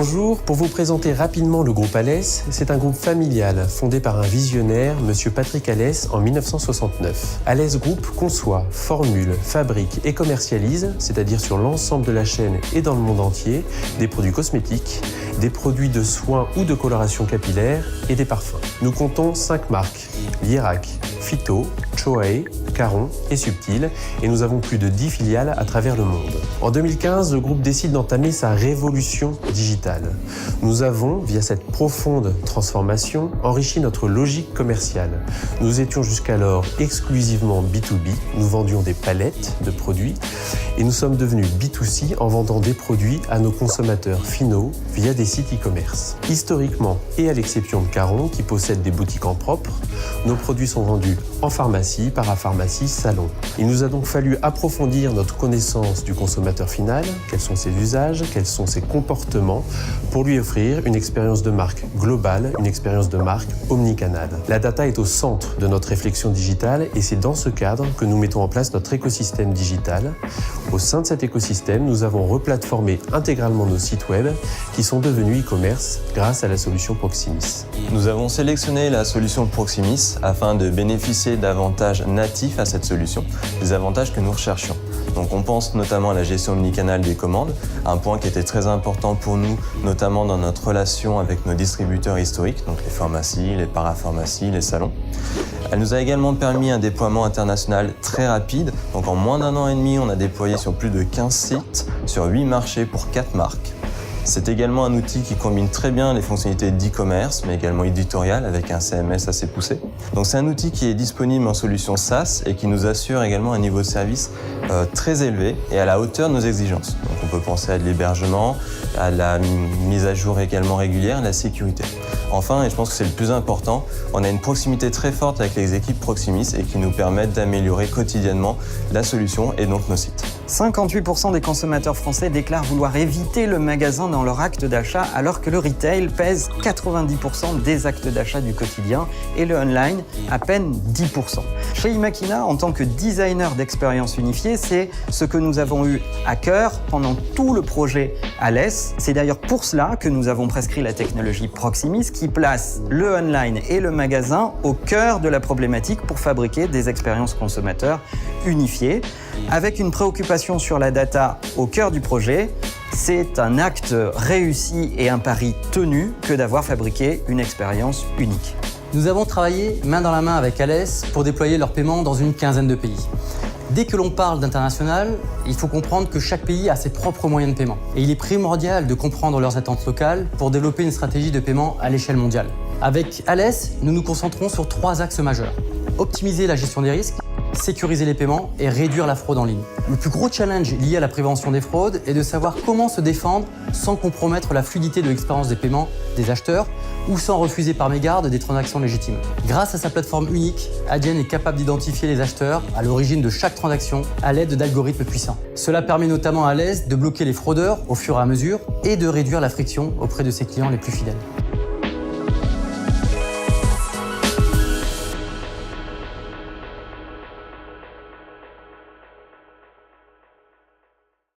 Bonjour, pour vous présenter rapidement le groupe Alès, c'est un groupe familial fondé par un visionnaire, M. Patrick Alès, en 1969. Alès Group conçoit, formule, fabrique et commercialise, c'est-à-dire sur l'ensemble de la chaîne et dans le monde entier, des produits cosmétiques, des produits de soins ou de coloration capillaire et des parfums. Nous comptons 5 marques, Lierac, Phyto, Choae, Caron et Subtil, et nous avons plus de 10 filiales à travers le monde. En 2015, le groupe décide d'entamer sa révolution digitale. Nous avons, via cette profonde transformation, enrichi notre logique commerciale. Nous étions jusqu'alors exclusivement B2B, nous vendions des palettes de produits, et nous sommes devenus B2C en vendant des produits à nos consommateurs finaux via des sites e-commerce. Historiquement, et à l'exception de Caron, qui possède des boutiques en propre, nos produits sont vendus en pharmacie, parapharmacie, salon. Il nous a donc fallu approfondir notre connaissance du consommateur final, quels sont ses usages, quels sont ses comportements, pour lui offrir une expérience de marque globale, une expérience de marque omnicanale. La data est au centre de notre réflexion digitale et c'est dans ce cadre que nous mettons en place notre écosystème digital. Au sein de cet écosystème, nous avons replatformé intégralement nos sites web qui sont devenus e-commerce grâce à la solution Proximis. Nous avons sélectionné la solution Proximis afin de bénéficier d'avantages natifs à cette solution, des avantages que nous recherchions. Donc on pense notamment à la gestion omnicanale des commandes, un point qui était très important pour nous, notamment dans notre relation avec nos distributeurs historiques, donc les pharmacies, les parapharmacies, les salons. Elle nous a également permis un déploiement international très rapide, donc en moins d'1 an et demi, on a déployé sur plus de 15 sites, sur 8 marchés pour 4 marques. C'est également un outil qui combine très bien les fonctionnalités d'e-commerce, mais également éditorial avec un CMS assez poussé. Donc c'est un outil qui est disponible en solution SaaS et qui nous assure également un niveau de service très élevé et à la hauteur de nos exigences. Donc on peut penser à de l'hébergement, à la mise à jour également régulière, à la sécurité. Enfin, et je pense que c'est le plus important, on a une proximité très forte avec les équipes Proximis et qui nous permettent d'améliorer quotidiennement la solution et donc nos sites. 58% des consommateurs français déclarent vouloir éviter le magasin dans leur acte d'achat, alors que le retail pèse 90% des actes d'achat du quotidien et le online à peine 10%. Chez Imakina, en tant que designer d'expérience unifiée, c'est ce que nous avons eu à cœur pendant tout le projet Alès. C'est d'ailleurs pour cela que nous avons prescrit la technologie Proximis qui place le online et le magasin au cœur de la problématique pour fabriquer des expériences consommateurs unifiées. Avec une préoccupation sur la data au cœur du projet, c'est un acte réussi et un pari tenu que d'avoir fabriqué une expérience unique. Nous avons travaillé main dans la main avec Alès pour déployer leurs paiements dans une quinzaine de pays. Dès que l'on parle d'international, il faut comprendre que chaque pays a ses propres moyens de paiement. Et il est primordial de comprendre leurs attentes locales pour développer une stratégie de paiement à l'échelle mondiale. Avec Alès, nous nous concentrons sur 3 axes majeurs. Optimiser la gestion des risques, sécuriser les paiements et réduire la fraude en ligne. Le plus gros challenge lié à la prévention des fraudes est de savoir comment se défendre sans compromettre la fluidité de l'expérience des paiements des acheteurs ou sans refuser par mégarde des transactions légitimes. Grâce à sa plateforme unique, Adyen est capable d'identifier les acheteurs à l'origine de chaque transaction à l'aide d'algorithmes puissants. Cela permet notamment à Alès de bloquer les fraudeurs au fur et à mesure et de réduire la friction auprès de ses clients les plus fidèles.